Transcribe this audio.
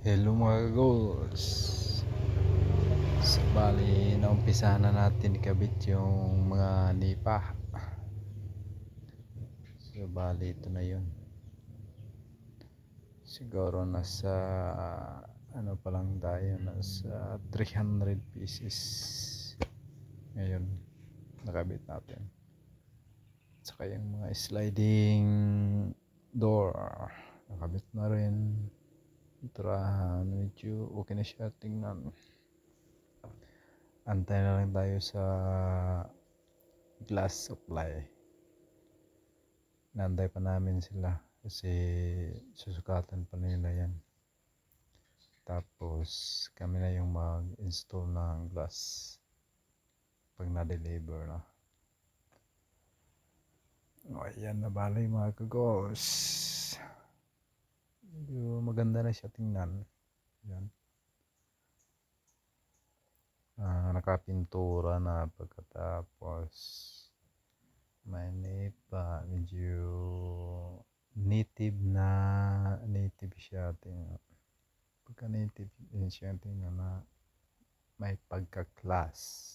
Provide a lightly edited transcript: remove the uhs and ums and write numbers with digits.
Hello mga goals. So, bali, naumpisa na natin ikabit yung mga nipa. So, bali, ito na yun. Siguro nasa, ano pa lang tayo, nasa 300 pieces. Ngayon, nakabit natin. Saka yung mga sliding door, nakabit na rin. Turahan, medyo okay na siya tingnan. Antay na lang tayo sa glass supply. Nantay pa namin sila kasi susukatan pa nila yan. Tapos kami na yung mag-install ng glass pag na-deliver na. O ayan na balay mga kagos. Medyo maganda na siya tingnan. Yan. Nakapintura na pagkatapos may nipa, medyo native siya tingnan. Pagka native din siya tingnan na may pagka-class.